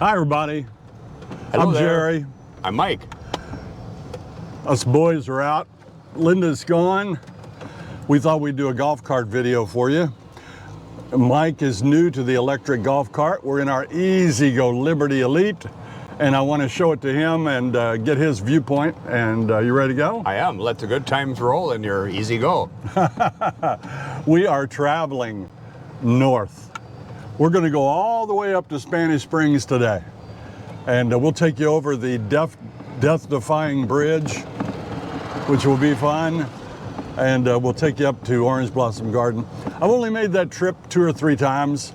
Hi, everybody. Hello I'm there. Jerry. I'm Mike. Us boys are out. Linda's gone. We thought we'd do a golf cart video for you. Mike is new to the electric golf cart. We're in our EZGO Liberty Elite, and I want to show it to him and get his viewpoint. And you ready to go? I am. Let the good times roll in your EZGO. We are traveling north. We're going to go all the way up to Spanish Springs today. And we'll take you over the death-defying bridge, which will be fun. And we'll take you up to Orange Blossom Garden. I've only made that trip 2 or 3 times.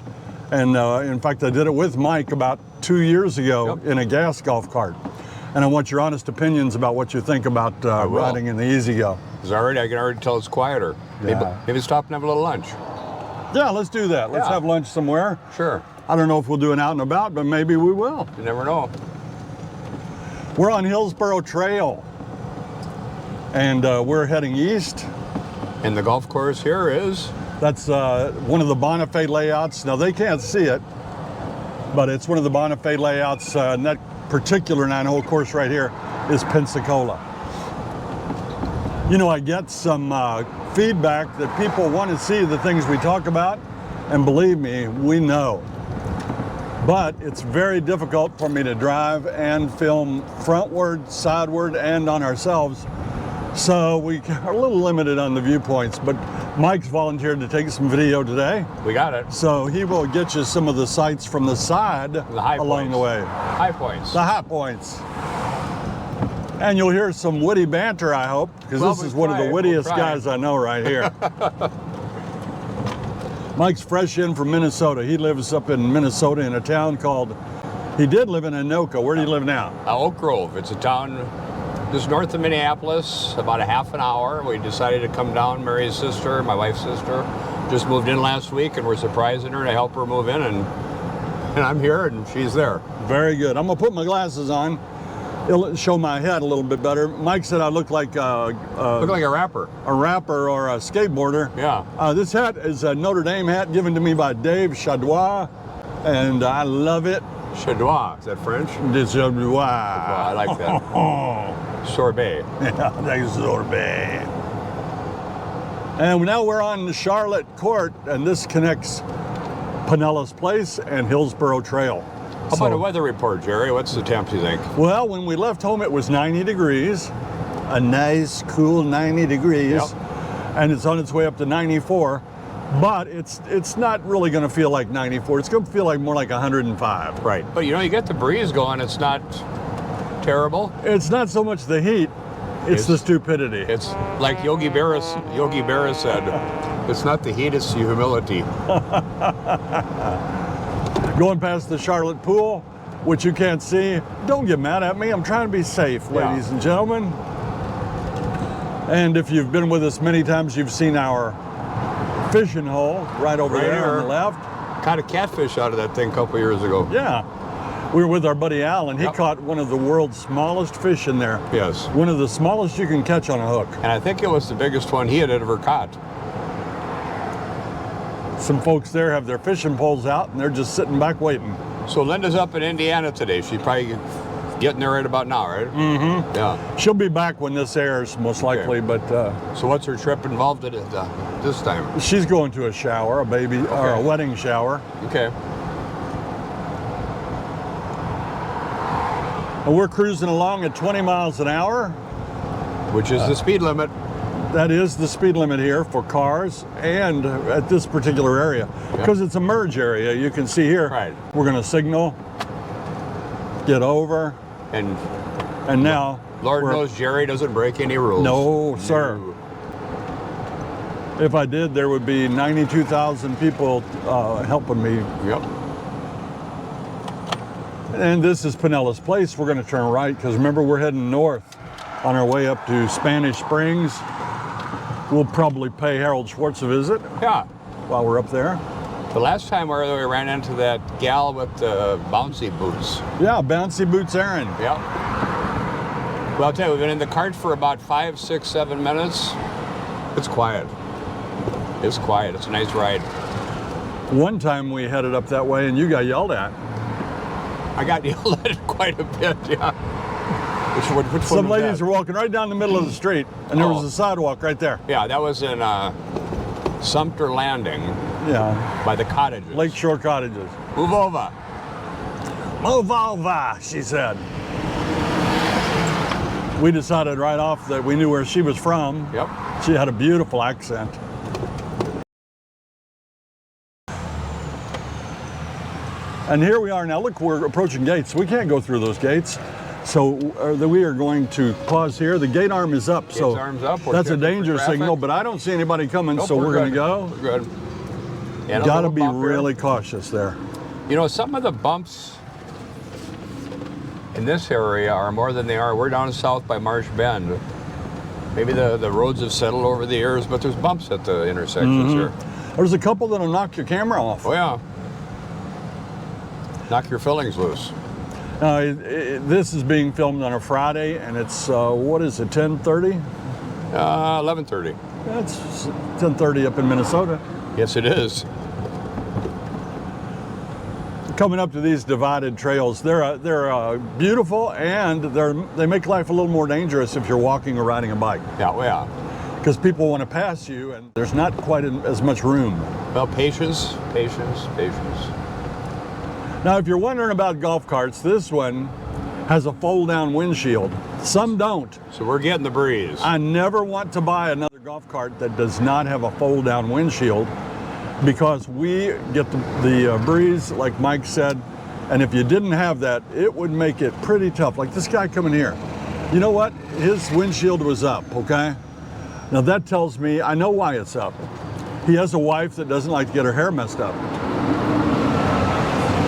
And in fact, I did it with Mike about 2 years ago in a gas golf cart. And I want your honest opinions about what you think about riding in the EZGO. I can already tell it's quieter. Yeah. Maybe stop and have a little lunch. Yeah, let's do that. Let's have lunch somewhere. Sure. I don't know if we'll do an out and about, but maybe we will. You never know. We're on Hillsborough Trail, and we're heading east. And the golf course here is? That's one of the Bonifay layouts. Now, they can't see it, but it's one of the Bonifay layouts. And that particular 9-hole course right here is Pensacola. You know, I get some feedback that people want to see the things we talk about, and believe me, we know. But it's very difficult for me to drive and film frontward, sideward, and on ourselves. So we are a little limited on the viewpoints, but Mike's volunteered to take some video today. We got it. So he will get you some of the sights from the side along the way. High points. The high points. And you'll hear some witty banter, I hope, because this is one of the wittiest guys I know right here. Mike's fresh in from Minnesota. He lives up in Minnesota in a town called, he did live in Anoka. Where do you live now? Oak Grove. It's a town just north of Minneapolis, about a half an hour. We decided to come down. Mary's sister, my wife's sister, just moved in last week, and we're surprising her to help her move in, and I'm here and she's there. Very good. I'm gonna put my glasses on. It'll show my head a little bit better. Mike said I look like look like a rapper. A rapper or a skateboarder. Yeah. This hat is a Notre Dame hat given to me by Dave Chadois, and I love it. Chadois, is that French? Chadois. I like that. Sorbet. Yeah, thanks, sorbet. And now we're on the Charlotte Court, and this connects Pinellas Place and Hillsborough Trail. How about a weather report, Jerry? What's the temp, you think? Well, when we left home, it was 90 degrees. A nice, cool 90 degrees. Yep. And it's on its way up to 94. But it's not really going to feel like 94. It's going to feel like more like 105. Right. But you know, you get the breeze going. It's not terrible. It's not so much the heat. It's the stupidity. It's like Yogi Berra said, it's not the heat, it's the humility. Going past the Charlotte Pool, which you can't see. Don't get mad at me. I'm trying to be safe, ladies and gentlemen. And if you've been with us many times, you've seen our fishing hole right over there on the left. Caught a catfish out of that thing a couple years ago. Yeah. We were with our buddy Al, and he caught one of the world's smallest fish in there. Yes. One of the smallest you can catch on a hook. And I think it was the biggest one he had ever caught. Some folks there have their fishing poles out, and they're just sitting back waiting. So Linda's up in Indiana today. She's probably getting there right about now, right? Mm-hmm. Yeah. She'll be back when this airs, most likely, but... so what's her trip involved in this time? She's going to a shower, or a wedding shower. Okay. And we're cruising along at 20 miles an hour. Which is the speed limit. That is the speed limit here for cars and at this particular area. Because it's a merge area, you can see here. Right. We're going to signal, get over, and now... Lord knows Jerry doesn't break any rules. No, sir. No. If I did, there would be 92,000 people helping me. Yep. And this is Pinellas Place. We're going to turn right because remember, we're heading north on our way up to Spanish Springs. We'll probably pay Harold Schwarz a visit. Yeah. While we're up there. The last time we ran into that gal with the bouncy boots. Yeah, Bouncy Boots Aaron. Yeah. Well, I'll tell you, we've been in the cart for about 5, 6, 7 minutes. It's quiet. It's quiet. It's a nice ride. One time we headed up that way and you got yelled at. I got yelled at quite a bit, yeah. Which Some one was ladies that? were walking right down the middle of the street, and there was Oh. a sidewalk right there. Yeah, that was in Sumter Landing Yeah, by the cottages. Lakeshore Cottages. Move over. Move over, she said. We decided right off that we knew where she was from. Yep. She had a beautiful accent. And here we are now. Look, we're approaching gates. We can't go through those gates. So we are going to pause here. The gate arm is up. So arm's up. We're that's a checking for danger traffic. signal, but I don't see anybody coming, Nope, so we're going to good. go. We're good. And a Got to little be bump here. really cautious there. You know, some of the bumps in this area are more than they are. We're down south by Marsh Bend. Maybe the roads have settled over the years, but there's bumps at the intersections here. There's a couple that'll knock your camera off. Oh, yeah. Knock your fillings loose. This is being filmed on a Friday, and it's, what is it, 10:30? 11:30. That's 10:30 up in Minnesota. Yes, it is. Coming up to these divided trails, they're beautiful, and they make life a little more dangerous if you're walking or riding a bike, Yeah, well, yeah. because people want to pass you, and there's not quite as much room. Well, patience, patience, patience. Now, if you're wondering about golf carts, this one has a fold-down windshield. Some don't. So we're getting the breeze. I never want to buy another golf cart that does not have a fold-down windshield, because we get the breeze, like Mike said, and if you didn't have that, it would make it pretty tough. Like this guy coming here. You know what? His windshield was up, okay? Now that tells me, I know why it's up. He has a wife that doesn't like to get her hair messed up.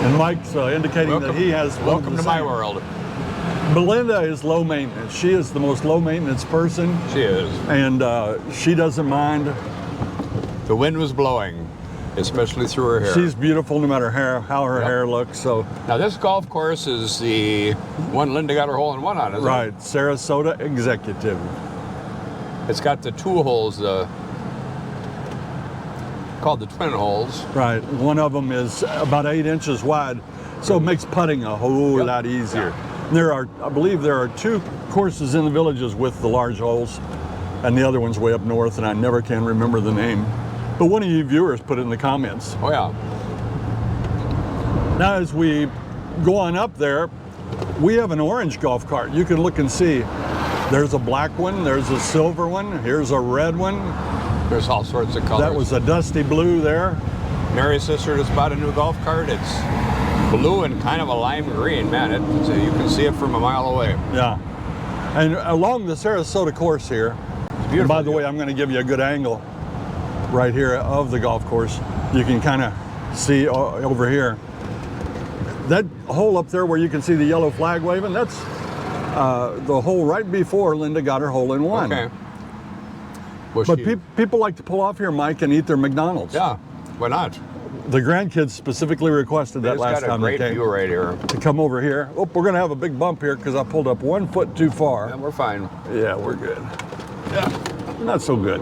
And Mike's indicating that he has one of Welcome the to my same. world. Belinda is low maintenance. She is the most low maintenance person, She is. and she doesn't mind. The wind was blowing, especially through her hair. She's beautiful no matter how her Yep. hair looks. So Now this golf course is the one Linda got her hole-in-one on, isn't right, Sarasota Executive. it? It's got the two holes, called the twin holes. Right, one of them is about 8 inches wide, so it makes putting a whole Yep. lot easier. I believe there are 2 courses in the villages with the large holes, and the other one's way up north, and I never can remember the name. But one of you viewers put it in the comments. Oh yeah. Now, as we go on up there, we have an orange golf cart. You can look and see. There's a black one, there's a silver one, here's a red one. There's all sorts of colors. That was a dusty blue there. Mary's sister just bought a new golf cart. It's blue and kind of a lime green. Man, you can see it from a mile away. Yeah. And along the Sarasota course here, Beautiful. and by the way, I'm going to give you a good angle right here of the golf course. You can kind of see over here. That hole up there where you can see the yellow flag waving, that's the hole right before Linda got her hole-in-one. Okay. Well, But people like to pull off here, Mike, and eat their McDonald's. yeah, why not? The grandkids specifically requested that It's last got a time they great came view right here. to come over here. Oh, we're going to have a big bump here because I pulled up 1 foot too far. And we're fine. Yeah, we're good. Yeah, not so good.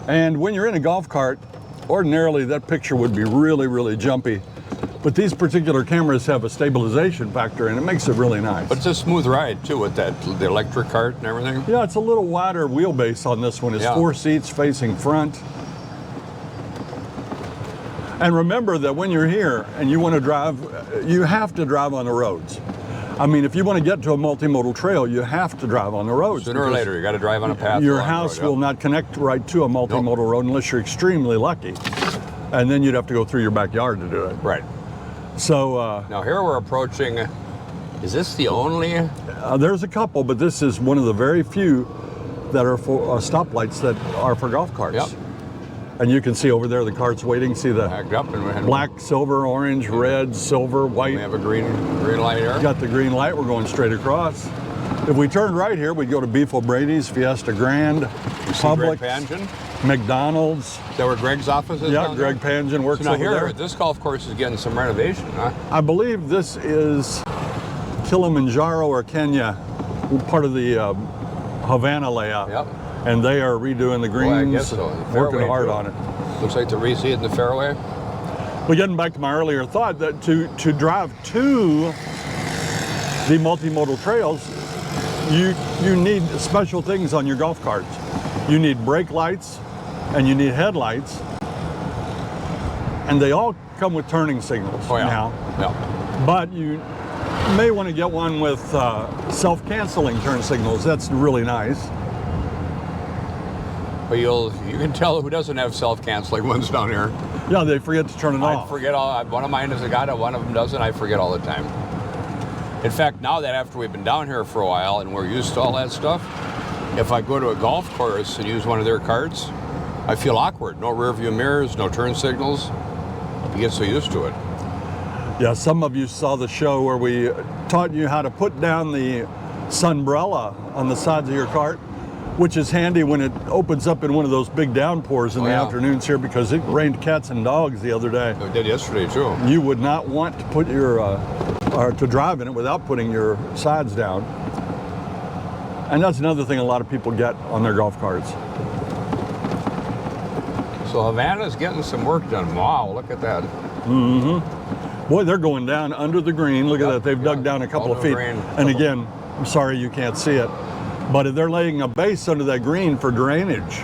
And when you're in a golf cart, ordinarily that picture would be really, really jumpy. But these particular cameras have a stabilization factor, and it makes it really nice. But it's a smooth ride too with the electric cart and everything. Yeah, it's a little wider wheelbase on this one. It's Yeah. 4 seats facing front. And remember that when you're here and you want to drive, you have to drive on the roads. I mean, if you want to get to a multimodal trail, you have to drive on the roads. Sooner or because later, you got to drive on a path. your along the house road, will not connect right to a multimodal road unless you're extremely lucky. And then you'd have to go through your backyard to do it. Right. So Now here we're approaching. Is this the only? there's a couple, but this is one of the very few that are for stoplights that are for golf carts. Yep. And you can see over there the carts waiting. See the Backed up and black, silver, orange, red, silver, We white. have a green light here. Got the green light. We're going straight across. If we turned right here, we'd go to Beef O'Brady's, Fiesta Grand, You see Publix, Greg Pangen? McDonald's. Is that where Greg's office is? Yeah, down there? Greg Pangen works So now over here, there. this golf course is getting some renovation, huh? I believe this is Kilimanjaro or Kenya, part of the Havana layout. Yep. and they are redoing the greens. Well, I guess so. The Working fairway, hard too. on it. Looks like they're reseeding the fairway. Well, getting back to my earlier thought that to drive to the multimodal trails, you need special things on your golf carts. You need brake lights and you need headlights, and they all come with turning signals now. Yeah. But you may want to get one with self-canceling turn signals. That's really nice. But you can tell who doesn't have self-canceling ones down here. Yeah, they forget to turn it I off. forget all. One of mine has got it, one of them doesn't. I forget all the time. In fact, now that after we've been down here for a while and we're used to all that stuff, if I go to a golf course and use one of their carts, I feel awkward. No rear view mirrors, no turn signals. You get so used to it. Yeah, some of you saw the show where we taught you how to put down the sunbrella on the sides of your cart, which is handy when it opens up in one of those big downpours in the afternoons here, because it rained cats and dogs the other day. It did yesterday too. You would not want to put your, or to drive in it without putting your sides down. And that's another thing a lot of people get on their golf carts. So Havana's getting some work done. Wow, look at that. Mm-hmm. Boy, they're going down under the green. Look at that. They've dug down a couple of feet. And again, I'm sorry you can't see it, but they're laying a base under that green for drainage,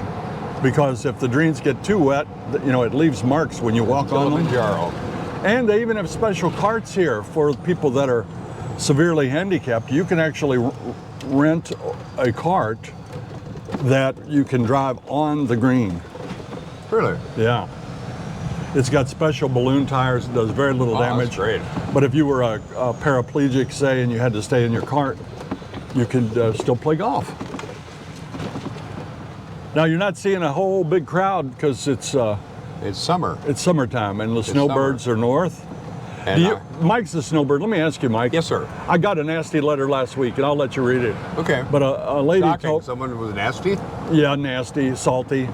because if the greens get too wet, it leaves marks when you walk on them. And they even have special carts here for people that are severely handicapped. You can actually rent a cart that you can drive on the green. Really? Yeah. It's got special balloon tires. It does very little damage. That's great. But if you were a paraplegic, say, and you had to stay in your cart, you could still play golf. Now, you're not seeing a whole big crowd because it's summer. It's summertime, and the snowbirds are north. And Mike's the snowbird. Let me ask you, Mike. Yes, sir. I got a nasty letter last week, and I'll let you read it. Okay. But a lady told... Someone was nasty? Yeah, nasty, salty.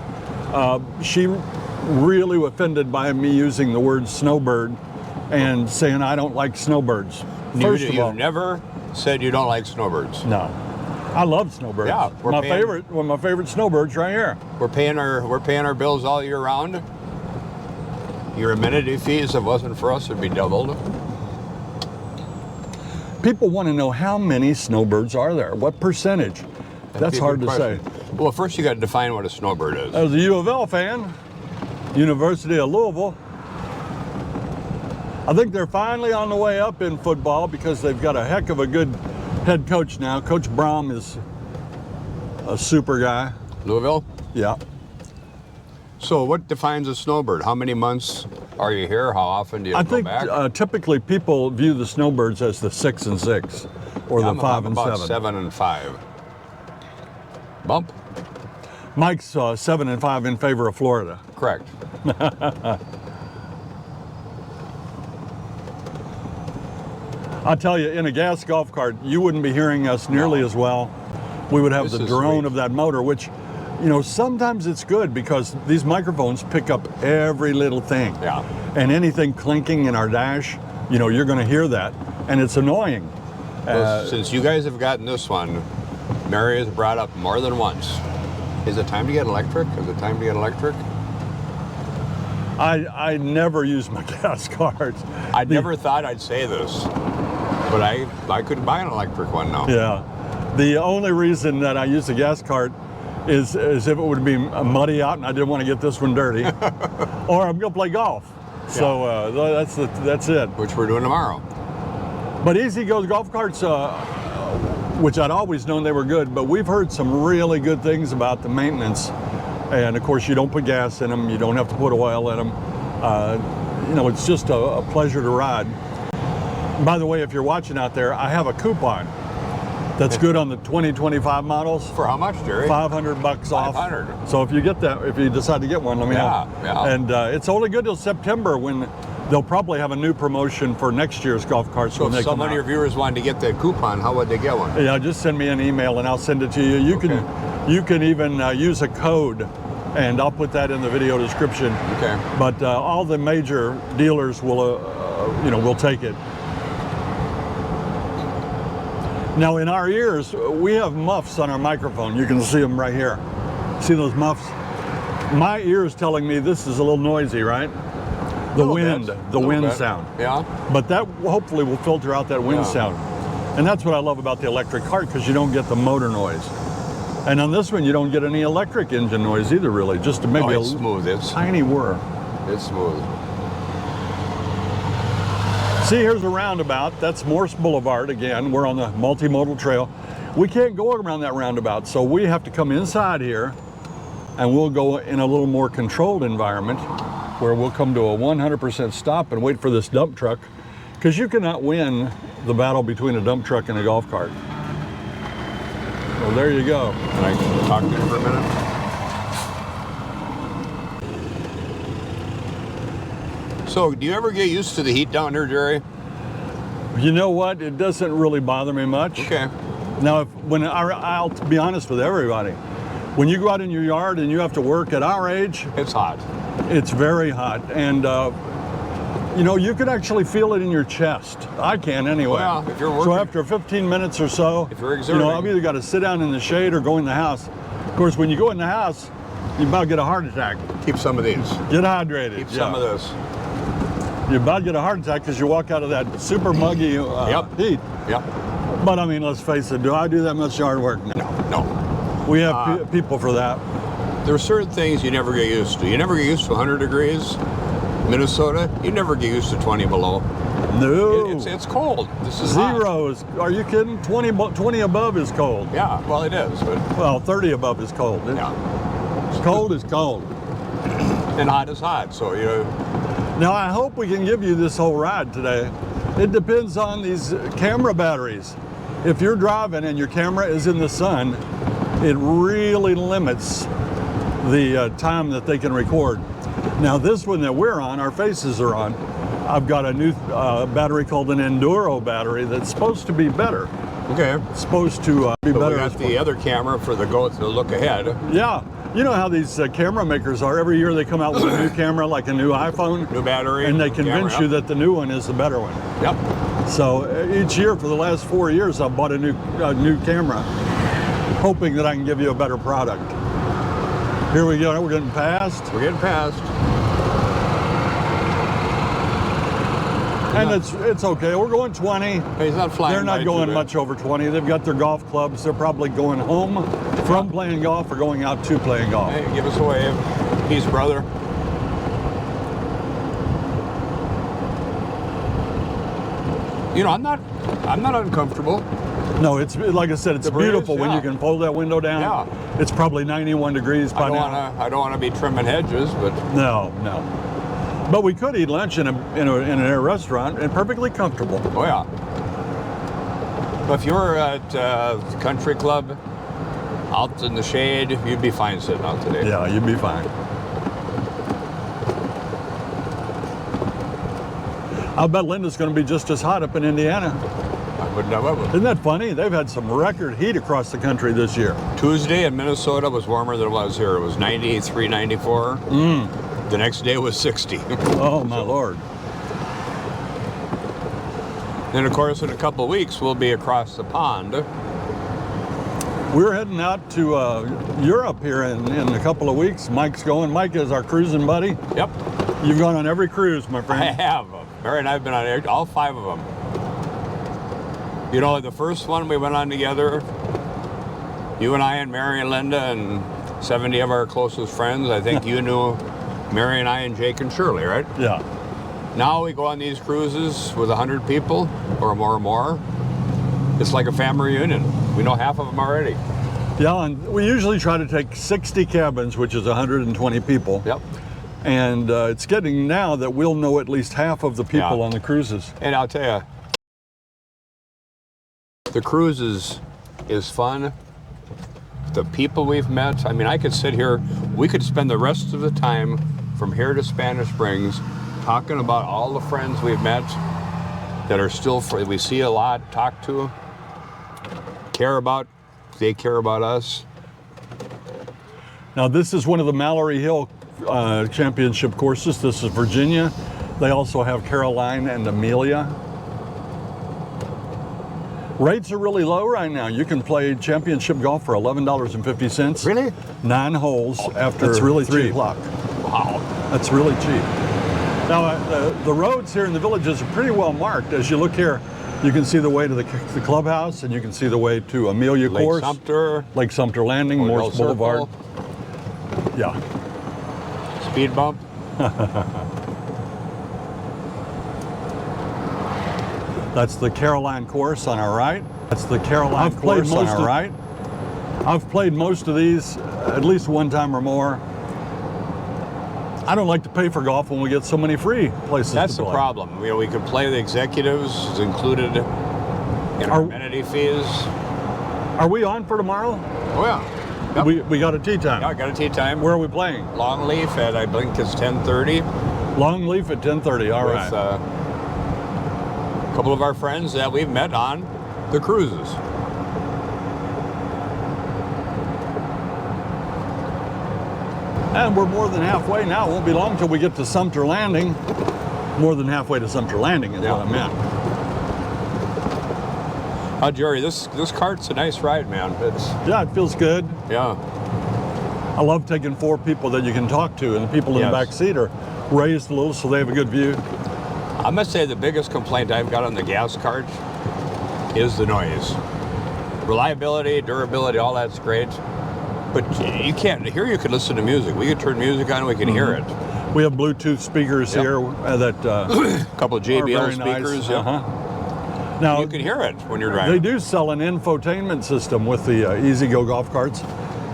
She really offended by me using the word snowbird and saying I don't like snowbirds. First of all, you never said you don't like snowbirds. No. I love snowbirds. Yeah, one of my favorite snowbirds right here. We're paying our bills all year round. Your amenity fees, if it wasn't for us, would be doubled. People want to know how many snowbirds are there. What percentage? That's hard to say. Well, first you got to define what a snowbird is. As a U of L fan, University of Louisville, I think they're finally on the way up in football because they've got a heck of a good head coach now. Coach Braum is a super guy. Louisville? Yeah. So what defines a snowbird? How many months are you here? How often do you go back? I think typically people view the snowbirds as the 6 and 6 or the 5 and 7. 7 and 5. Bump? Mike's 7 and 5 in favor of Florida. Correct. I'll tell you, in a gas golf cart, you wouldn't be hearing us nearly as well. We would have the drone of that motor, which, sometimes it's good because these microphones pick up every little thing. Yeah. And anything clinking in our dash, you're going to hear that, and it's annoying. Well, since you guys have gotten this one, Mary has brought up more than once. Is it time to get electric? Is it time to get electric? I never use my gas carts. I never thought I'd say this, but I could buy an electric one now. Yeah. The only reason that I use a gas cart is if it would be muddy out and I didn't want to get this one dirty, or I'm going to play golf. Yeah. So that's it. Which we're doing tomorrow. But EZGO golf carts, which I'd always known they were good, but we've heard some really good things about the maintenance. And of course, you don't put gas in them. You don't have to put oil in them. It's just a pleasure to ride. By the way, if you're watching out there, I have a coupon that's good on the 2025 models. For how much, Jerry? $500 off. 500. So if you decide to get one, let me know. Yeah. And it's only good till September, when they'll probably have a new promotion for next year's golf carts. So if some of your viewers wanted to get that coupon, how would they get one? Yeah, just send me an email and I'll send it to you. You can even use a code, and I'll put that in the video description. Okay. But all the major dealers will take it. Now in our ears, we have muffs on our microphone. You can see them right here. See those muffs? My ear is telling me this is a little noisy, right? The wind sound. Yeah. But that hopefully will filter out that wind sound. And that's what I love about the electric cart, because you don't get the motor noise. And on this one, you don't get any electric engine noise either, really. Just maybe it's smooth. It's tiny whir. It's smooth. See, here's a roundabout. That's Morse Boulevard again. We're on the multimodal trail. We can't go around that roundabout, so we have to come inside here, and we'll go in a little more controlled environment where we'll come to a 100% stop and wait for this dump truck, because you cannot win the battle between a dump truck and a golf cart. Well, there you go. Can I talk to you for a minute? So, do you ever get used to the heat down here, Jerry? You know what? It doesn't really bother me much. Okay. Now, I'll be honest with everybody. When you go out in your yard and you have to work at our age, it's hot. It's very hot, and you know, you can actually feel it in your chest. I can anyway. Well, if you're working. So after 15 minutes or so, if you're you know, I've either got to sit down in the shade or go in the house. Of course, when you go in the house, you about get a heart attack. Keep some of these. Get hydrated. Keep some of this. You're about to get a heart attack because you walk out of that super muggy heat. Yep. But I mean, let's face it, do I do that much yard work? No. We have people for that. There are certain things you never get used to. You never get used to 100 degrees. Minnesota, you never get used to 20 below. No. It's cold. This is Zero is, are you kidding? 20 above is cold. Yeah, well, it is. But well, 30 above is cold. Yeah. Cold is cold. And hot is hot, so you... Now, I hope we can give you this whole ride today. It depends on these camera batteries. If you're driving and your camera is in the sun, it really limits the time that they can record. Now, this one that we're on, our faces are on, I've got a new battery called an Enduro battery that's supposed to be better. Okay. It's supposed to be better. We got the other camera for the look ahead. Yeah. You know how these camera makers are. Every year they come out with a new camera, like a new iPhone. New battery. And they convince you that the new one is the better one. Yep. So each year for the last 4 years, I've bought a new camera, hoping that I can give you a better product. Here we go. We're getting past. We're getting past. And it's okay. We're going 20. He's not flying. They're not going much over 20. They've got their golf clubs. They're probably going home from playing golf or going out to playing golf. Hey, give us a wave. Peace, brother. You know, I'm not uncomfortable. No, it's like I said, it's beautiful when you can pull that window down. Yeah. It's probably 91 degrees by now. I don't want to be trimming hedges, but no. But we could eat lunch in a restaurant and perfectly comfortable. Oh yeah. But if you were at the country club, out in the shade, you'd be fine sitting out today. Yeah, you'd be fine. I'll bet Linda's going to be just as hot up in Indiana. I wouldn't know. Isn't that funny? They've had some record heat across the country this year. Tuesday in Minnesota was warmer than it was here. It was 93, 94. The next day was 60. Oh, my Lord. Then, of course, in a couple of weeks, we'll be across the pond. We're heading out to Europe here in a couple of weeks. Mike's going. Mike is our cruising buddy. Yep. You've gone on every cruise, my friend. I have. Mary and I have been on all 5 of them. You know, the first one we went on together, you and I and Mary and Linda and 70 of our closest friends. I think you knew Mary and I and Jake and Shirley, right? Yeah. Now we go on these cruises with 100 people or more. It's like a family reunion. We know half of them already. Yeah, and we usually try to take 60 cabins, which is 120 people. Yep. And it's getting now that we'll know at least half of the people on the cruises. And I'll tell you, the cruises is fun. The people we've met, I mean, I could sit here, we could spend the rest of the time from here to Spanish Springs talking about all the friends we've met that are still, we see a lot, talk to, care about, they care about us. Now, this is one of the Mallory Hill championship courses. This is Virginia. They also have Caroline and Amelia. Rates are really low right now. You can play championship golf for $11.50. Really? 9 holes after That's really 3 cheap. o'clock. Wow. That's really cheap. Now, the roads here in the villages are pretty well marked. As you look here, you can see the way to the clubhouse, and you can see the way to Amelia Lake Course, Sumter, Lake Sumter Landing, Morse Circle, Boulevard. Yeah. speed bump. That's the Caroline course on our right. That's the Caroline course on our right. I've played most of these at least one time or more. I don't like to pay for golf when we get so many free places That's to the play. problem. You know, we could play the executives, it's included in our amenity fees. Are we on for tomorrow? Oh yeah. Yep. We got a tee time. Yeah, I got a tee time. Where are we playing? Longleaf at, I think it's 10:30. Longleaf at 10:30. All right. With a couple of our friends that we've met on the cruises. And we're more than halfway now. It won't be long till we get to Sumter Landing. More than halfway to Sumter Landing is what I meant. Jerry, this cart's a nice ride, man. Yeah, it feels good. Yeah. I love taking 4 people that you can talk to, and the people in the back seat are raised a little so they have a good view. I must say the biggest complaint I've got on the gas cart is the noise. Reliability, durability, all that's great. But you can't, here you can listen to music. We can turn music on and we can hear it. We have Bluetooth speakers here that A couple of are very JBL nice. speakers. Yeah. Now, You can hear it when you're driving. they do sell an infotainment system with the EZGO golf carts.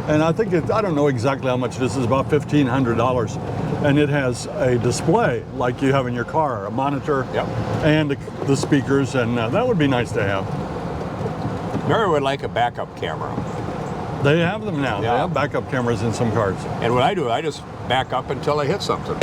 And I think, I don't know exactly how much this is, about $1,500. And it has a display like you have in your car, a monitor and the speakers, and that would be nice to have. Mary would like a backup camera. They have them now. They Yeah. have backup cameras in some cars. And what I do, I just back up until I hit something.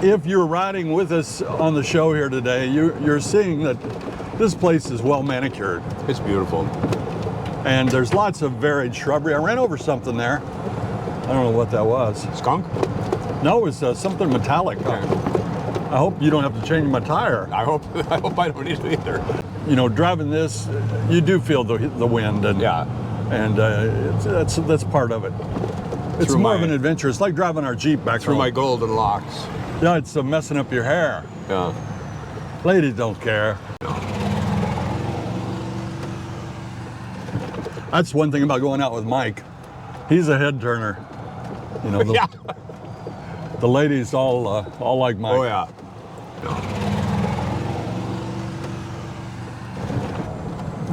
If you're riding with us on the show here today, you're seeing that this place is well manicured. It's beautiful. And there's lots of varied shrubbery. I ran over something there. I don't know what that was. Skunk? No, it was something metallic. I hope you don't have to change my tire. I hope I don't need to either. You know, driving this, you do feel the wind, and that's part of it. It's Through more of my- an adventure. It's like driving our Jeep back Through home. my golden locks. Yeah, it's messing up your hair. Yeah. Ladies don't care. That's one thing about going out with Mike. He's a head turner. You know, the ladies all like Mike. Oh yeah.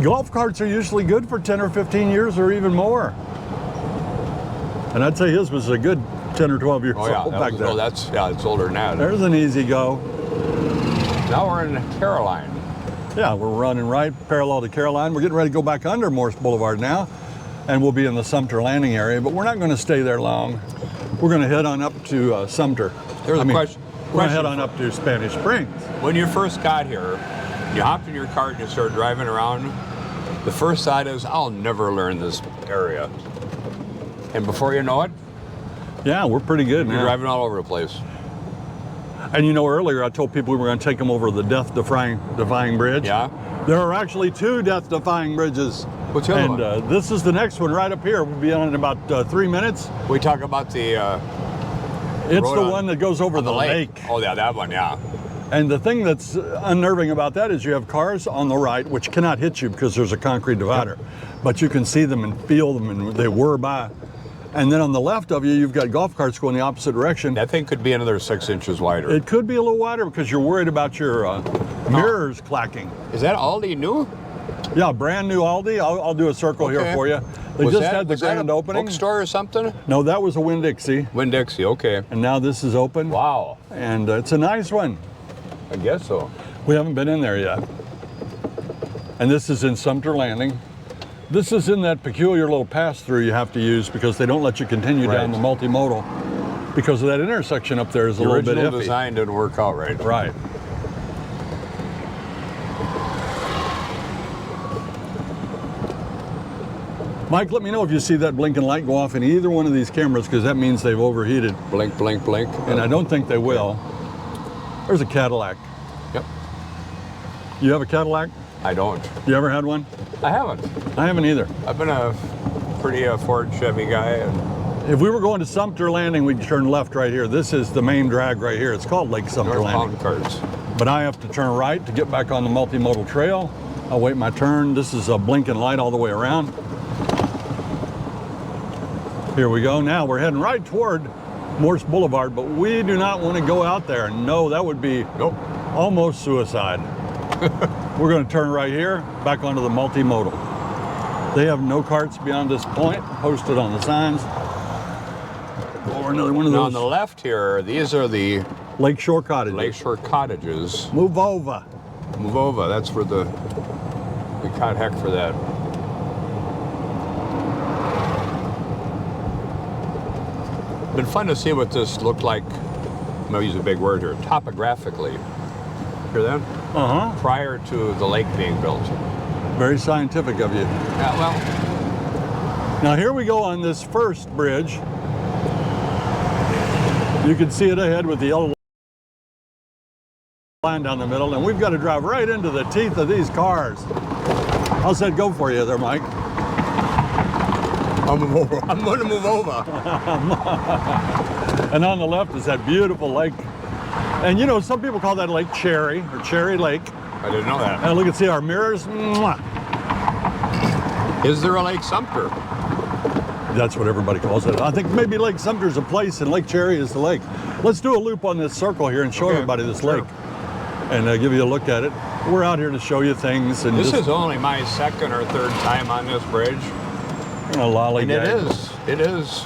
Golf carts are usually good for 10 or 15 years or even more. And I'd say his was a good 10 or 12 years Oh yeah. old back then. It's older than that. There's an EZGO. Now we're in Caroline. Yeah, we're running right parallel to Caroline. We're getting ready to go back under Morse Boulevard now, and we'll be in the Sumter Landing area, but we're not going to stay there long. We're going to head on up to Sumter. There's a question. We're going to head on up to Spanish Springs. When you first got here, you hopped in your cart and you started driving around. The first thought is, I'll never learn this area. And before you know it, Yeah, we're pretty good you're now. driving all over the place. And you know, earlier I told people we were going to take them over the death-defying bridge. Yeah. There are actually 2 death-defying bridges. What's the other And one? this is the next one right up here. We'll be on in about 3 minutes. We talk about the It's road the on- one that goes over on the lake. Oh yeah, that one, yeah. And the thing that's unnerving about that is you have cars on the right, which cannot hit you because there's a concrete divider. But you can see them and feel them, and they whir by. And then on the left of you, you've got golf carts going the opposite direction. That thing could be another 6 inches wider. It could be a little wider because you're worried about your mirrors clacking. Is that Aldi new? Yeah, brand new Aldi. I'll do a circle here Okay. for you. They Was just that- had the was that grand a opening. bookstore or something? No, that was a Winn-Dixie. Winn-Dixie, okay. And now this is open. Wow, And it's a nice one. I guess so. We haven't been in there yet. And this is in Sumter Landing. This is in that peculiar little pass-through you have to use because they don't let you continue down the multimodal because of that intersection up there is a The little bit original iffy. design didn't work out right. Right. Mike, let me know if you see that blinking light go off in either one of these cameras, because that means they've overheated. Blink, blink, blink. And I don't think they will. There's a Cadillac. Yep. You have a Cadillac? I don't. You ever had one? I haven't. I haven't either. I've been a pretty Ford Chevy guy. And If we were going to Sumter Landing, we'd turn left right here. This is the main drag right here. It's called Lake Sumter Landing. northbound carts. But I have to turn right to get back on the multimodal trail. I'll wait my turn. This is a blinking light all the way around. Here we go. Now we're heading right toward Morse Boulevard, but we do not want to go out there. No, that would be almost suicide. We're going to turn right here, back onto the multimodal. They have no carts beyond this point, posted on the signs. Or another one of Now those. on the left here, these are the Lakeshore Cottages. Lakeshore Cottages. Move over. Move over. That's where we caught heck for that. Been fun to see what this looked like. I'm gonna use a big word here. Topographically. Hear that? Uh-huh. Prior to the lake being built. Very scientific of you. Yeah, well, Now here we go on this first bridge. You can see it ahead with the yellow line down the middle, and we've got to drive right into the teeth of these cars. How's that go for you there, Mike? I'll move over. I'm going to move over. And on the left is that beautiful lake. And you know, some people call that Lake Cherry, or Cherry Lake. I didn't know that. And look and see our mirrors. Mwah. Is there a Lake Sumter? That's what everybody calls it. I think maybe Lake Sumter's a place and Lake Cherry is the lake. Let's do a loop on this circle here and show everybody this lake. And give you a look at it. We're out here to show you things. And This just, is only my second or third time on this bridge. a lollygag. And it is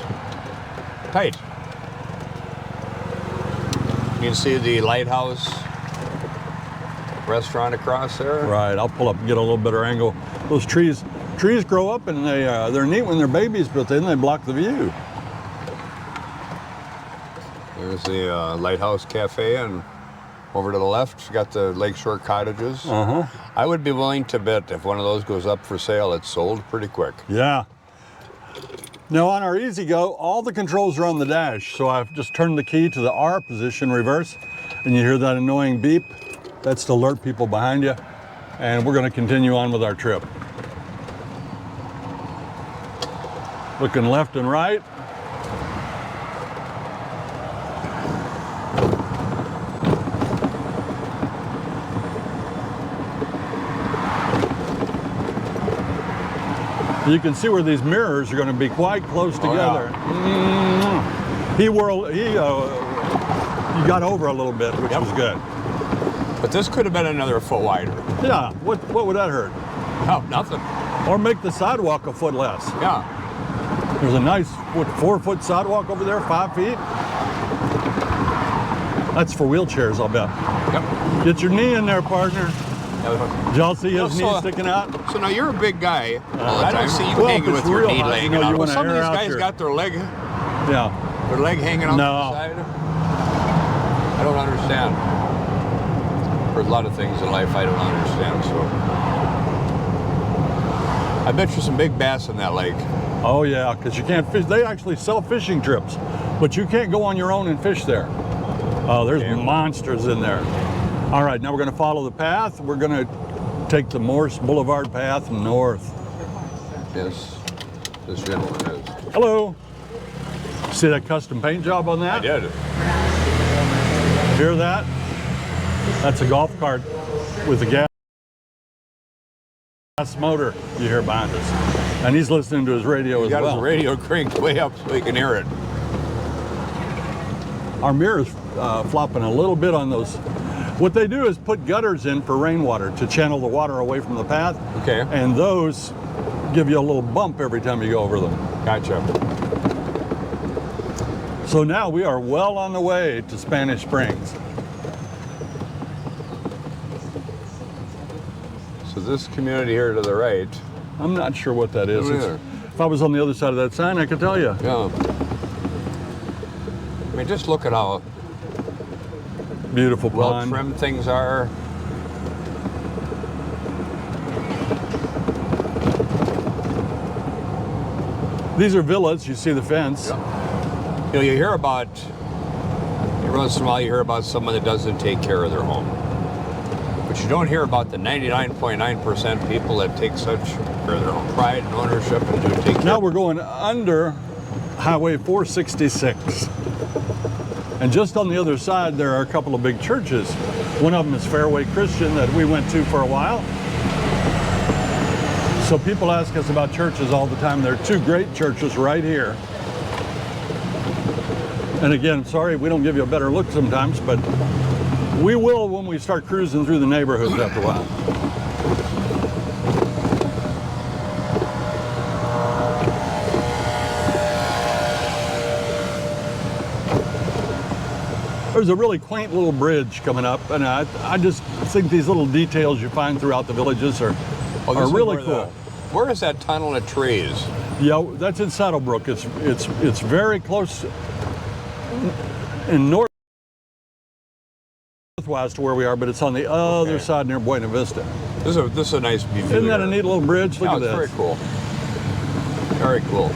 tight. You can see the lighthouse restaurant across there. Right, I'll pull up and get a little better angle. Those trees grow up and they're neat when they're babies, but then they block the view. There's the Lighthouse Cafe, and over to the left, you got the Lakeshore Cottages. Uh-huh. I would be willing to bet if one of those goes up for sale, it's sold pretty quick. Yeah. Now on our EZGO, all the controls are on the dash. So I've just turned the key to the R position reverse, and you hear that annoying beep. That's to alert people behind you. And we're going to continue on with our trip. Looking left and right. You can see where these mirrors are going to be quite close together. Yeah. He got over a little bit, which was good. But this could have been another foot wider. Yeah, what would that hurt? No, nothing. Or make the sidewalk a foot less. Yeah. There's a nice 4-foot sidewalk over there, 5 feet. That's for wheelchairs, I'll bet. Yep. Get your knee in there, partner. Did y'all see his knee sticking out? So now you're a big guy. I don't see you Well, hanging if it's with your real knee high, laying you know, out. you Well, wanna some of air these out guys your- got their leg hanging out No. the side. I don't understand. There's a lot of things in life I don't understand. So I bet you some big bass in that lake. Oh yeah, because you can't fish. They actually sell fishing trips, but you can't go on your own and fish there. Oh, there's monsters in there. All right, now we're going to follow the path. We're going to take the Morse Boulevard path north. Yes, this gentleman is. Hello. See that custom paint job on that? I did. Hear that? That's a golf cart with a gas motor you hear behind us. And he's listening to his radio He as got well. his radio cranked way up so he can hear it. Our mirror's flopping a little bit on those. What they do is put gutters in for rainwater to channel the water away from the path. Okay. And those give you a little bump every time you go over them. Gotcha. So now we are well on the way to Spanish Springs. So this community here to the right. I'm not sure what that is. Me neither. If I was on the other side of that sign, I could tell you. Yeah. I mean, just look at how Beautiful well pond. trimmed things are. These are villas. You see the fence. Yep. You know, you hear about, every once in a while you hear about someone that doesn't take care of their home. But you don't hear about the 99.9% people that take such care of their own pride and ownership and do take care. Now we're going under Highway 466. And just on the other side, there are a couple of big churches. One of them is Fairway Christian that we went to for a while. So people ask us about churches all the time. There are two great churches right here. And again, sorry we don't give you a better look sometimes, but we will when we start cruising through the neighborhoods after a while. There's a really quaint little bridge coming up, and I just think these little details you find throughout the villages are really cool. Where is that tunnel of trees? Yeah, that's in Saddlebrook. It's very close in northwest to where we are, but it's on the other side near Buena Vista. This is a nice view. Isn't that a neat little bridge? Look at this. Very cool. Very cool.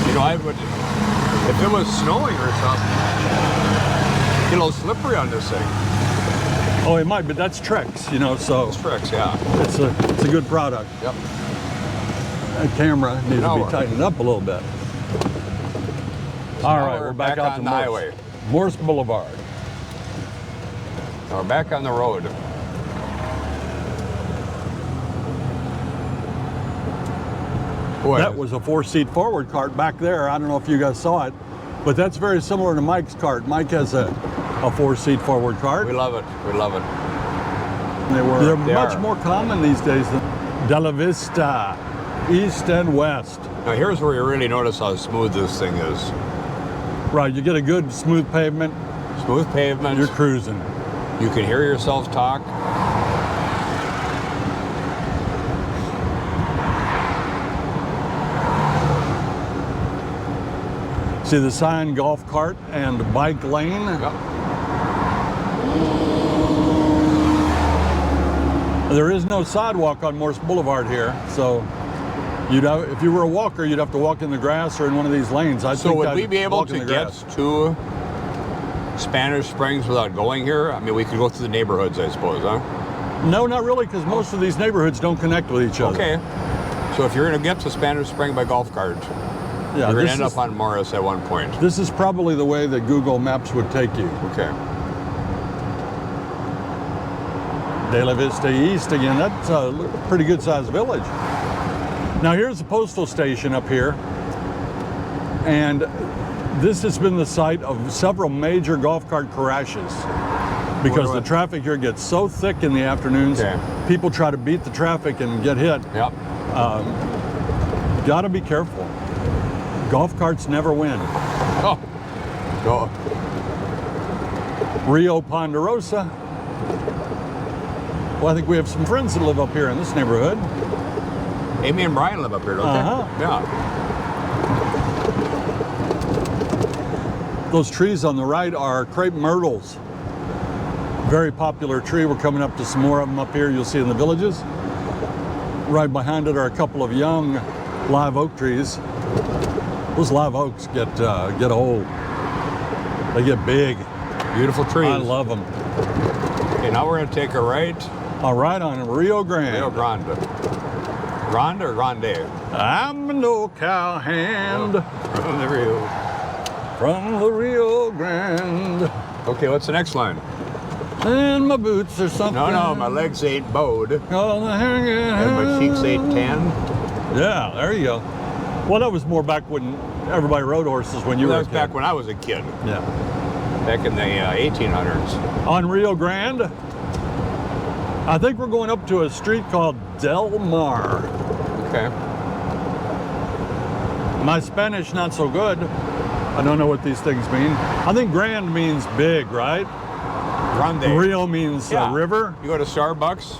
You know, I would, if it was snowing or something, get a little slippery on this thing. Oh, it might, but that's Trex, you know, so. It's Trex, yeah. It's a good product. Yep. That camera needs to be tightened up a little bit. All right, we're back out on to the highway. Morse Boulevard. Now we're back on the road. Boy, that was a 4-seat forward cart back there. I don't know if you guys saw it, but that's very similar to Mike's cart. Mike has a 4-seat forward cart. We love it. We love it. They're much more common these days than De La Vista, east and west. Now here's where you really notice how smooth this thing is. Right, you get a good smooth pavement. Smooth pavement. You're cruising. You can hear yourself talk. See the sign, golf cart and bike lane? Yep. There is no sidewalk on Morse Boulevard here, so if you were a walker, you'd have to walk in the grass or in one of these lanes. So would we be able to get to Spanish Springs without going here? I mean, we could go through the neighborhoods, I suppose, huh? No, not really, because most of these neighborhoods don't connect with each other. Okay. So if you're going to get to Spanish Spring by golf cart, you're going to end up on Morris at one point. This is probably the way that Google Maps would take you. Okay. De La Vista East again. That's a pretty good sized village. Now here's the postal station up here, and this has been the site of several major golf cart crashes because the traffic here gets so thick in the afternoons. Okay. People try to beat the traffic and get hit. Yep. Gotta be careful. Golf carts never win. Oh. Go. Rio Ponderosa. Well, I think we have some friends that live up here in this neighborhood. Amy and Brian live up here, don't they? Yeah. Those trees on the right are crepe myrtles. Very popular tree. We're coming up to some more of them up here you'll see in the villages. Right behind it are a couple of young live oak trees. Those live oaks get old. They get big. Beautiful trees. I love them. Okay, now we're going to take a right. All right, on Rio Grande. Rio Grande. Grande or Grande? I'm no cowhand. From the Rio. From the Rio Grande. Okay, what's the next line? And my boots or something. No, my legs ain't bowed. And my cheeks ain't tan. Yeah, there you go. Well, that was more back when everybody rode horses when you were a kid. That was back when I was a kid. Yeah. Back in the 1800s. On Rio Grande, I think we're going up to a street called Del Mar. Okay. My Spanish not so good. I don't know what these things mean. I think grand means big, right? Grande. Rio means river. You go to Starbucks,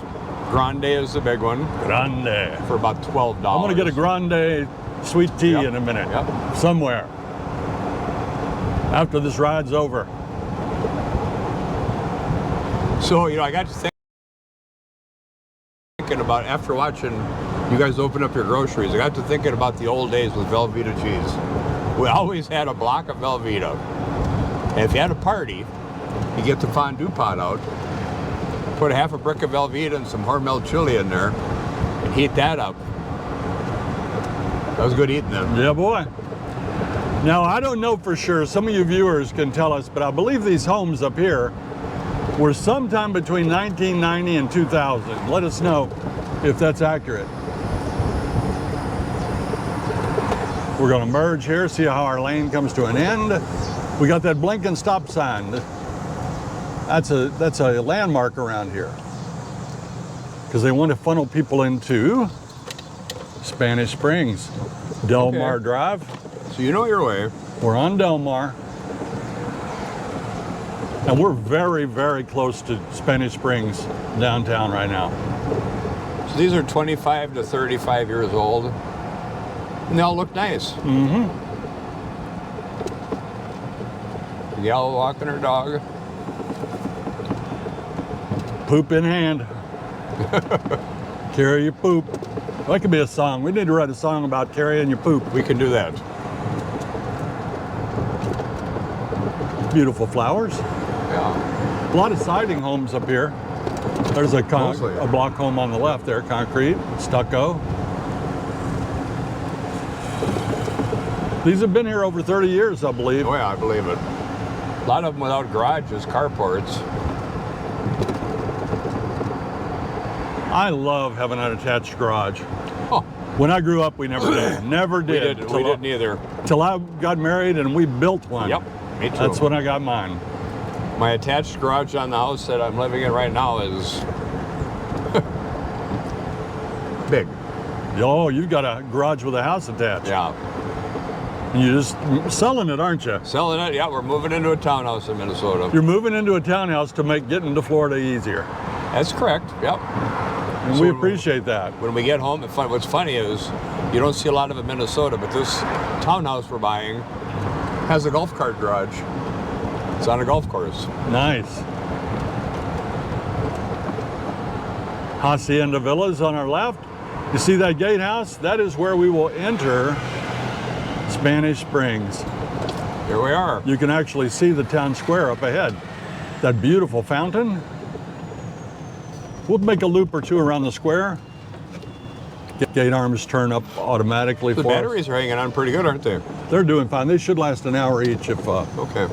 Grande is the big one. Grande. For about $12. I'm going to get a Grande sweet tea in a minute. Yep. Somewhere. After this ride's over. So, I got to thinking about, after watching you guys open up your groceries, I got to thinking about the old days with Velveeta cheese. We always had a block of Velveeta. And if you had a party, you get the fondue pot out, put half a brick of Velveeta and some Hormel chili in there, and heat that up. That was good eating then. Yeah, boy. Now, I don't know for sure. Some of you viewers can tell us, but I believe these homes up here were sometime between 1990 and 2000. Let us know if that's accurate. We're going to merge here, see how our lane comes to an end. We got that blinking stop sign. That's a landmark around here because they want to funnel people into Spanish Springs, Del Mar Drive. So you know your way. We're on Del Mar. And we're very, very close to Spanish Springs downtown right now. So these are 25 to 35 years old. And they all look nice. Mm-hmm. The gal walking her dog. Poop in hand. Carry your poop. That could be a song. We need to write a song about carrying your poop. We can do that. Beautiful flowers. Yeah. A lot of siding homes up here. There's a block home on the left there, concrete, stucco. These have been here over 30 years, I believe. Oh yeah, I believe it. A lot of them without garages, carports. I love having an attached garage. Oh. When I grew up, we never did. Never did. We didn't either. Till I got married and we built one. Yep, me too. That's when I got mine. My attached garage on the house that I'm living in right now is big. Oh, you've got a garage with a house attached. Yeah. And you're just selling it, aren't you? Selling it, yeah, we're moving into a townhouse in Minnesota. You're moving into a townhouse to make getting to Florida easier. That's correct, yep. And So we appreciate that. When we get home, what's funny is you don't see a lot of it in Minnesota, but this townhouse we're buying has a golf cart garage. It's on a golf course. Nice. Hacienda Villas on our left. You see that gatehouse? That is where we will enter Spanish Springs. Here we are. You can actually see the town square up ahead. That beautiful fountain. We'll make a loop or two around the square. Gate arms turn up automatically The for us. batteries are hanging on pretty good, aren't they? They're doing fine. They should last an hour each, if Okay.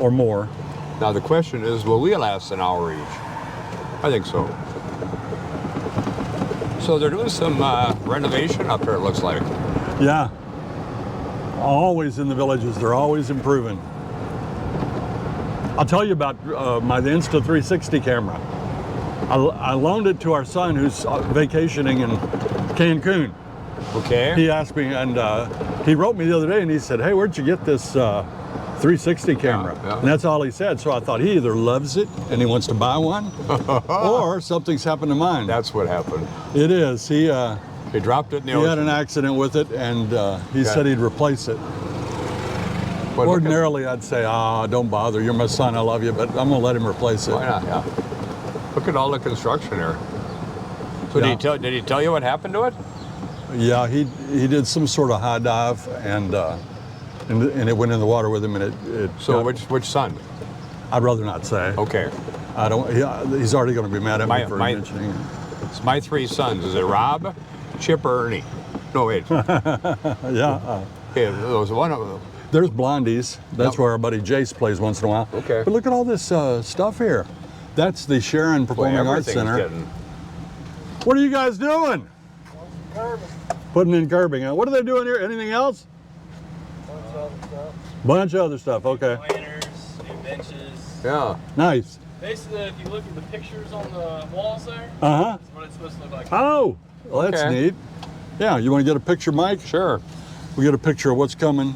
or more. Now the question is, will we last an hour each? I think so. So they're doing some renovation up here, it looks like. Yeah. Always in the villages, they're always improving. I'll tell you about the Insta360 camera. I loaned it to our son who's vacationing in Cancun. Okay. He asked me, and he wrote me the other day, and he said, "Hey, where'd you get this 360 camera?" Yeah. And that's all he said. So I thought he either loves it and he wants to buy one, or something's happened to mine. That's what happened. It is. He dropped it in the he ocean. had an accident with it, and he said he'd replace it. But Ordinarily, I'd say, don't bother. You're my son. I love you, but I'm going to let him replace it. Why not? Yeah. Look at all the construction here. So Yeah. did he tell you what happened to it? Yeah, he did some sort of high dive, and it went in the water with him, and it So got- which son? I'd rather not say. Okay. I don't. He's already going to be mad at me for My- mentioning it. It's my three sons. Is it Rob, Chip, or Ernie? No, wait. Yeah. Okay, there was one of them. There's Blondies. That's Yep. where our buddy Jace plays once in a while. Okay. But look at all this stuff here. That's the Sharon Performing Arts Everything's Center. getting- What are you guys doing? Putting in curbing. What are they doing here? Anything else? Bunch of other stuff. Okay. Planters, new benches. Yeah. Nice. Basically, if you look at the pictures on the walls there, Uh-huh. that's what it's supposed to look like. Oh, well, that's Okay. neat. Yeah, you want to get a picture, Mike? Sure. We get a picture of what's coming.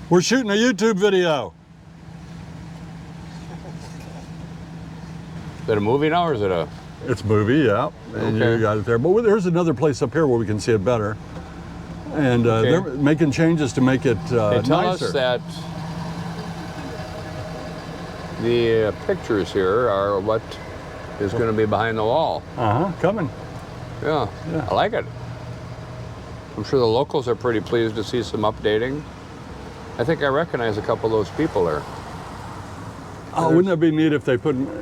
We're shooting a YouTube video. Is it a movie now, or is it a? It's movie, yeah. And Okay. you got it there. But there's another place up here where we can see it better. And they're making changes to make it They tell nicer. us that the pictures here are what is going to be behind the wall. Coming. Yeah, Yeah. I like it. I'm sure the locals are pretty pleased to see some updating. I think I recognize a couple of those people there. Oh, wouldn't that be neat if they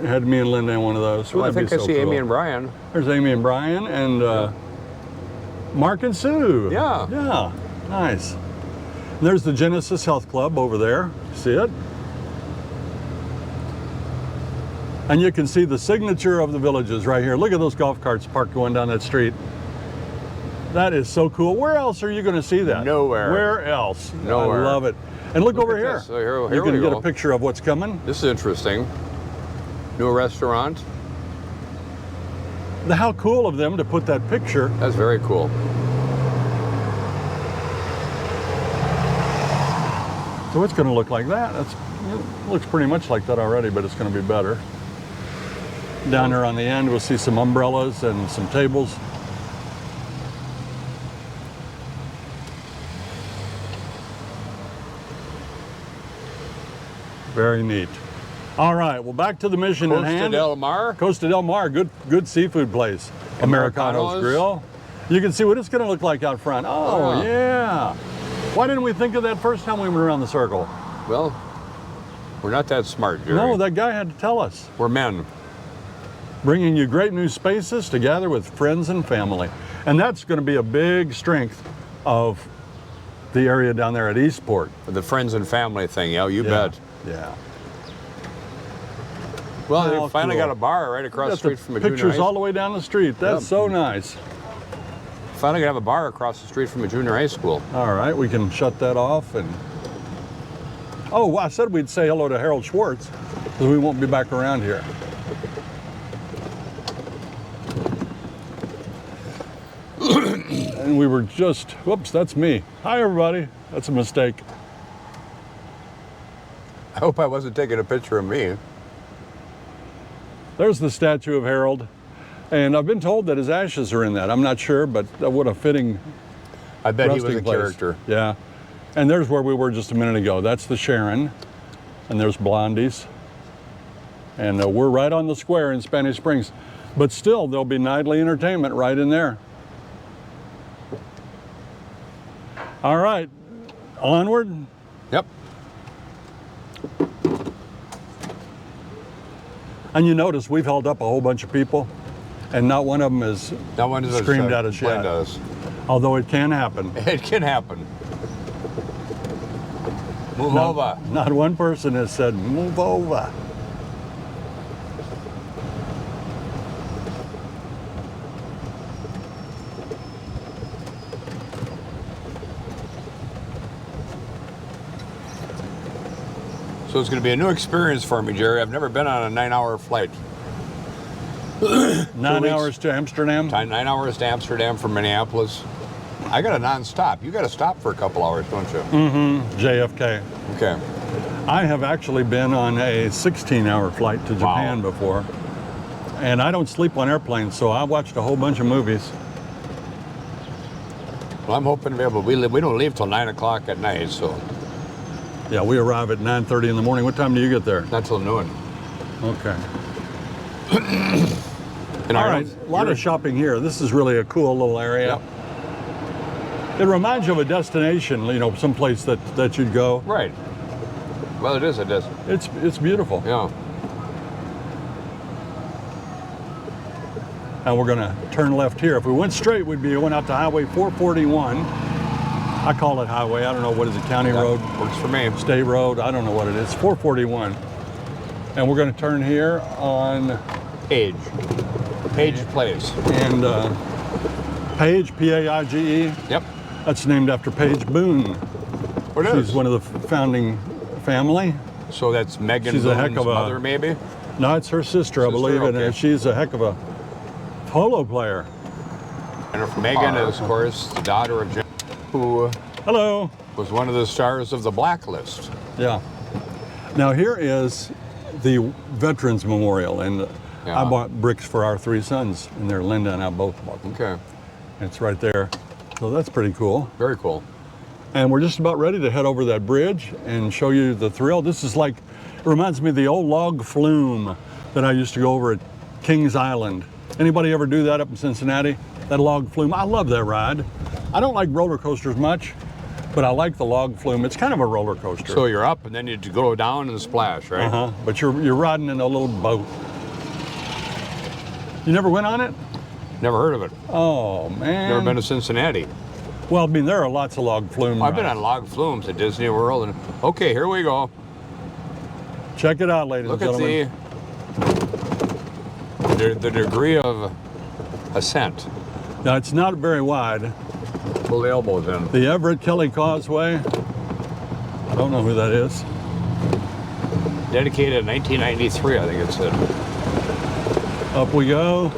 had me and Linda in one of those? Well, I Wouldn't that think be I see so Amy cool? and Brian. There's Amy and Brian and Mark and Sue. Yeah. Yeah, nice. And there's the Genesis Health Club over there. See it? And you can see the signature of the villages right here. Look at those golf carts parked going down that street. That is so cool. Where else are you going to see that? Nowhere. Where else? Nowhere. I love it. And look over at here. this. So here you can we get go. a picture of what's coming. This is interesting. New restaurant. How cool of them to put that picture. That's very cool. So it's going to look like that. It looks pretty much like that already, but it's going to be better. Down there on the end, we'll see some umbrellas and some tables. Very neat. All right, well, back to the mission at hand. Costa del Mar. Costa del Mar, good seafood place. Americano's Americanos. Grill. You can see what it's going to look like out front. Oh, yeah. Why didn't we think of that first time we went around the circle? Well, we're not that smart, Jerry. No, that guy had to tell us. We're men. Bringing you great new spaces to gather with friends and family. And that's going to be a big strength of the area down there at Eastport. The friends and family thing, yeah, you Yeah. bet. Yeah. Well, How they finally cool. got a bar right across the Got street from a pictures junior high all the way down the street. That's Yep. so nice. Finally gonna have a bar across the street from a junior high school. All right, we can shut that off. And oh, I said we'd say hello to Harold Schwarz because we won't be back around here. And we were just, whoops, that's me. Hi, everybody. That's a mistake. I hope I wasn't taking a picture of me. There's the statue of Harold. And I've been told that his ashes are in that. I'm not sure, but what a fitting I bet he was a resting place. character. Yeah. And there's where we were just a minute ago. That's the Sharon. And there's Blondie's. And we're right on the square in Spanish Springs. But still, there'll be nightly entertainment right in there. All right, onward. Yep. And you notice we've held up a whole bunch of people, and not one of them has That one is screamed out a shot. Does. Although it can happen. It can happen. Move over. Not one person has said, move over. So it's going to be a new experience for me, Jerry. I've never been on a 9-hour flight. 9 weeks. hours to Amsterdam. 9 hours to Amsterdam from Minneapolis. I got a non-stop. You got to stop for a couple hours, don't you? JFK. Okay. I have actually been on a 16-hour flight to Japan before. And I don't sleep on airplanes, so I watched a whole bunch of movies. Well, I'm hoping to be able to. We don't leave till 9 o'clock at night, so Yeah, we arrive at 9:30 in the morning. What time do you get there? not till noon. Okay. And All right, a lot of shopping here. This is really a cool little area. Yep. It reminds you of a destination, you know, someplace that you'd go. Right. Well, it is. It is. It's beautiful. Yeah. And we're gonna turn left here. If we went straight, we'd be going out to Highway 441. I call it highway. I don't know, what is it, county Yeah, road, works for me. state road? I don't know what it is. 441. And we're gonna turn here on Page Place. and Paige, P-A-I-G-E. Yep. That's named after Paige Boone. What is? She's one of the founding family. So that's Megan She's a heck Boone's of a- mother, maybe? No, it's her sister, I believe, and okay. she's a heck of a polo player. And Megan is, of course, the daughter of Jim, who Hello. was one of the stars of The Blacklist. Yeah. Now here is the Veterans Memorial, and Yeah. I bought bricks for our 3 sons, and they're Linda and I both bought them. Okay. It's right there. So that's pretty cool. Very cool. And we're just about ready to head over that bridge and show you the thrill. This is like, it reminds me of the old log flume that I used to go over at Kings Island. Anybody ever do that up in Cincinnati? That log flume, I love that ride. I don't like roller coasters much, but I like the log flume. It's kind of a roller coaster. So you're up and then you go down and splash, right? Uh-huh, but you're riding in a little boat. You never went on it? Never heard of it. Oh, man. Never been to Cincinnati. Well, I mean, there are lots of log flume I've been rides. on log flumes at Disney World, and okay, here we go. Check it out, ladies Look and at gentlemen. the degree of ascent. Now, it's not very wide. Pull the elbows in. The Everett Kelly Causeway. I don't know who that is. Dedicated in 1993, I think it said. Up we go.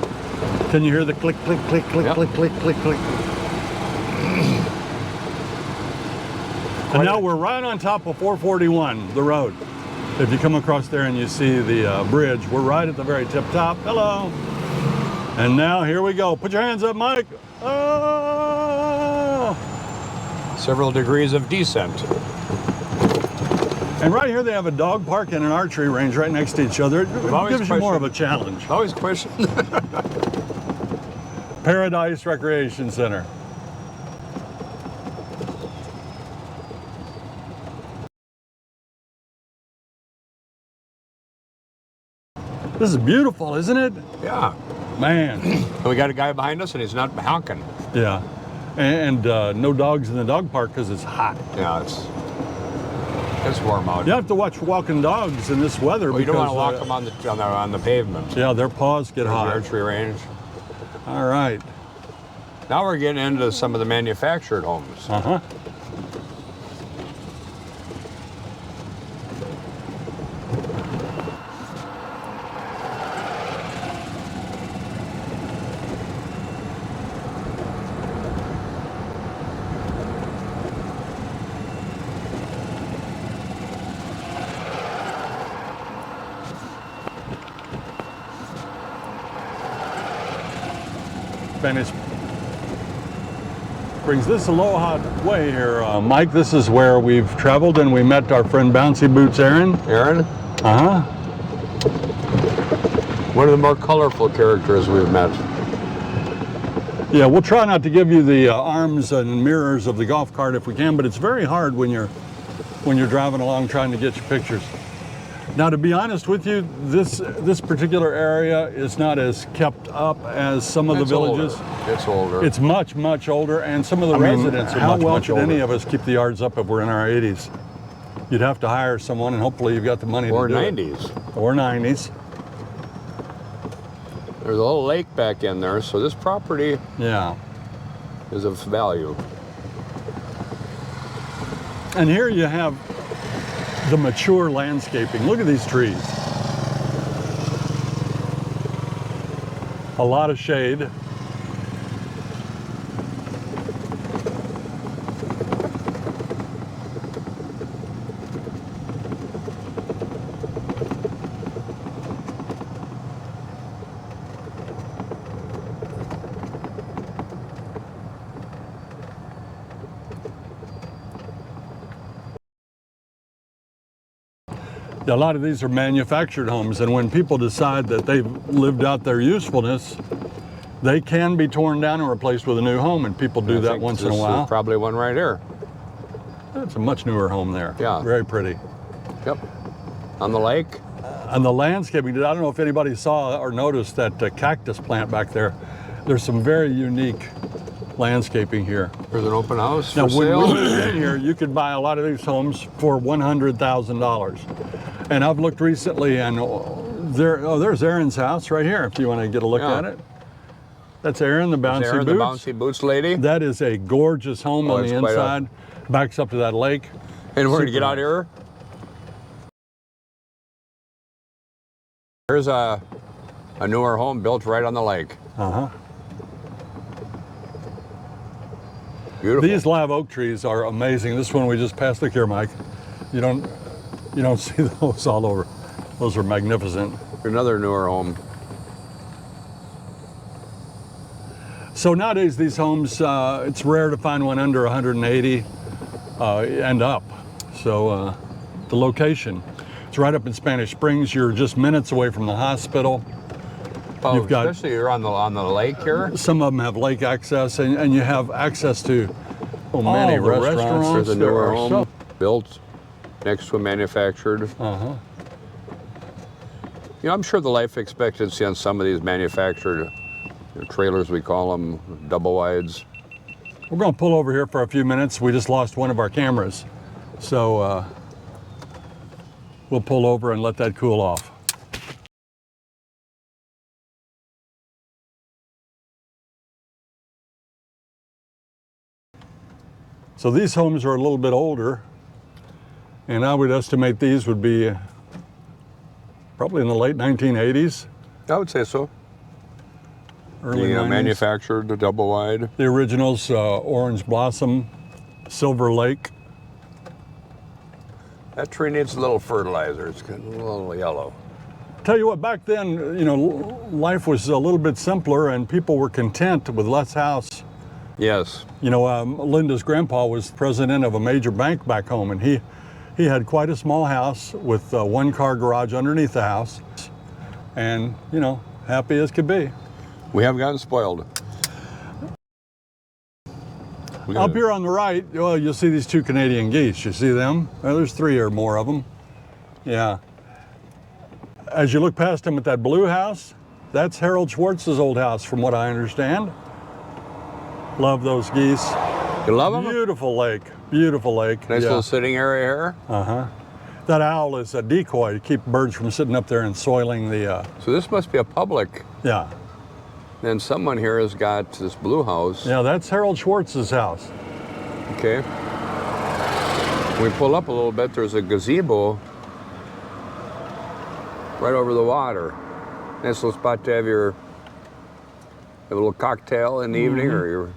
Can you hear the click, click, click, click, Yep. click, click, click, click? And now we're right on top of 441, the road. If you come across there and you see the bridge, we're right at the very tip top. Hello. And now here we go. Put your hands up, Mike. Oh! Several degrees of descent. And right here they have a dog park and an archery range right next to each other. It always gives you more of questioned- a challenge. Always question. Paradise Recreation Center. This is beautiful, isn't it? Yeah. Man. And we got a guy behind us, and he's not honking. Yeah. And no dogs in the dog park because it's hot. Yeah, it's warm out. You have to watch walking dogs in this weather. Well, you don't because, want to walk them on the pavement. Yeah, their paws get The hot. archery range. All right. Now we're getting into some of the manufactured homes. Uh-huh. Spanish Springs. This is Aloha Way here, Mike. This is where we've traveled and we met our friend Bouncy Boots Aaron. Aaron, Uh-huh. one of the more colorful characters we've met. Yeah, we'll try not to give you the arms and mirrors of the golf cart if we can, but it's very hard when you're driving along trying to get your pictures. Now, to be honest with you, this particular area is not as kept up as some of the villages. Older. It's older. It's much, much older, and some of the residents are how much, well much could older. any Any of us keep the yards up if we're in our 80s. You'd have to hire someone, and hopefully you've got the money or to do 90s. it. Or 90s. There's a little lake back in there, so this property Yeah. is of value. And here you have the mature landscaping. Look at these trees. A lot of shade. A lot of these are manufactured homes, and when people decide that they've lived out their usefulness, they can be torn down and replaced with a new home, and people do I that think once in a this while. is probably one right here. It's a much newer home there. Yeah. Very pretty. Yep. On the lake. And the landscaping, I don't know if anybody saw or noticed that cactus plant back there. There's some very unique landscaping here. There's an open house Now, for when sale. we moved in here, you could buy a lot of these homes for $100,000. And I've looked recently, and there's Aaron's house right here, if you want to get a look Yeah. at it. That's Aaron, the bouncy Aaron, boots. the bouncy boots lady. That is a gorgeous home Oh, on it's the quite a- inside. Backs up to that lake. And we're Super gonna get out nice. here. Here's a newer home built right on the lake. Uh-huh. Beautiful. These live oak trees are amazing. This one we just passed. Look here, Mike. You don't see those all over. Those are magnificent. Another newer home. So nowadays these homes, it's rare to find one under 180 and up. So the location, it's right up in Spanish Springs. You're just minutes away from the hospital. You've got especially you're on the lake here. some of them have lake access, and you have access to many the restaurants. There's a There newer are home built next to a manufactured. Uh-huh. You know, I'm sure the life expectancy on some of these manufactured trailers, we call them double wides. We're going to pull over here for a few minutes. We just lost one of our cameras, so we'll pull over and let that cool off. So these homes are a little bit older, and I would estimate these would be probably in the late 1980s, I would say so. early The 90s. manufactured, the double wide. The originals, Orange Blossom, Silver Lake. That tree needs a little fertilizer. It's getting a little yellow. Tell you what, back then, you know, life was a little bit simpler and people were content with less house. Yes. You know, Linda's grandpa was president of a major bank back home, and he had quite a small house with a one-car garage underneath the house, and, you know, happy as could be. We have gotten spoiled. Up here on the right, well, you'll see these two Canadian geese. You see them? Well, there's 3 or more of them. Yeah. As you look past them at that blue house, that's Harold Schwartz's old house, from what I understand. Love those geese. You love them? Beautiful lake. Beautiful lake. Nice Yeah. little sitting area here. Uh-huh. That owl is a decoy to keep birds from sitting up there and soiling the, So this must be a public. yeah. Then someone here has got this blue house. Yeah, that's Harold Schwartz's house. Okay. When we pull up a little bit, there's a gazebo right over the water. Nice little spot to have have a little cocktail in the evening, or your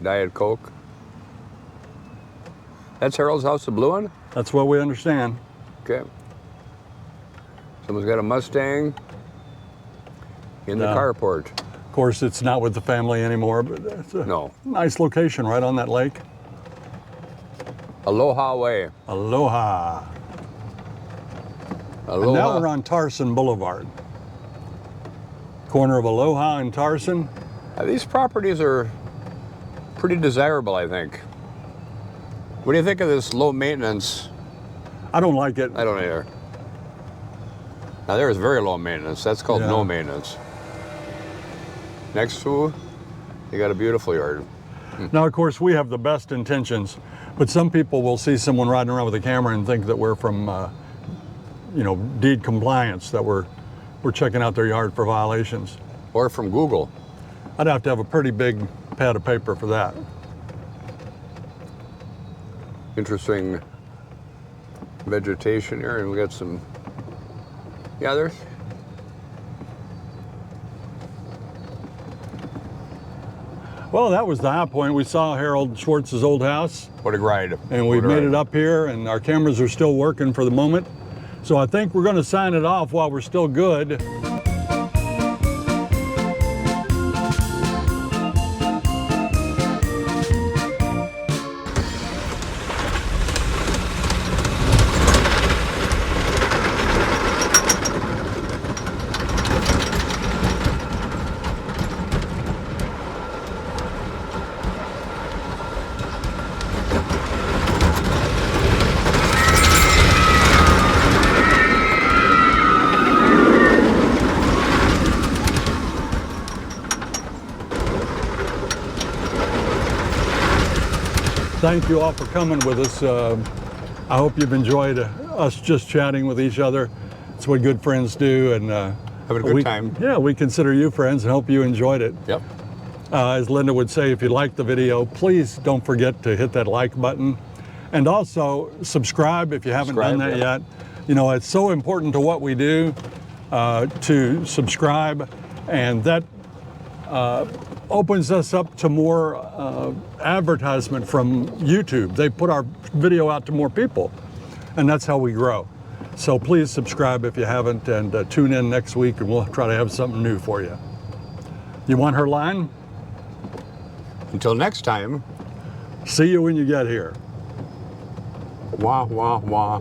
Diet Coke. That's Harold's house, the blue one? That's what we understand. Okay. Someone's got a Mustang in the Yeah. carport. Of course, it's not with the family anymore, but it's a No. nice location right on that lake. Aloha Way. Aloha. And now Aloha. we're on Tarson Boulevard. Corner of Aloha and Tarson. These properties are pretty desirable, I think. What do you think of this low maintenance? I don't like it. I don't either. Now there is very low maintenance. That's called Yeah. no maintenance. Next to, you got a beautiful yard. Now, of course, we have the best intentions, but some people will see someone riding around with a camera and think that we're from, you know, deed compliance, that we're checking out their yard for violations. Or from Google. I'd have to have a pretty big pad of paper for that. Interesting vegetation here, and we got some, yeah, there's, Well, that was the high point. We saw Harold Schwartz's old house, what a ride. and we've What a made ride. it up here, and our cameras are still working for the moment. So I think we're going to sign it off while we're still good. Thank you all for coming with us. I hope you've enjoyed us just chatting with each other. It's what good friends do, and Having a good time. Yeah, we consider you friends and hope you enjoyed it. Yep. As Linda would say, if you liked the video, please don't forget to hit that like button, and also subscribe if you haven't done that yeah. yet. You know, it's so important to what we do to subscribe, and that opens us up to more advertisement from YouTube. They put our video out to more people, and that's how we grow. So please subscribe if you haven't, and tune in next week, and we'll try to have something new for you. You want her line? Until next time, See you when you get here. wah, wah, wah.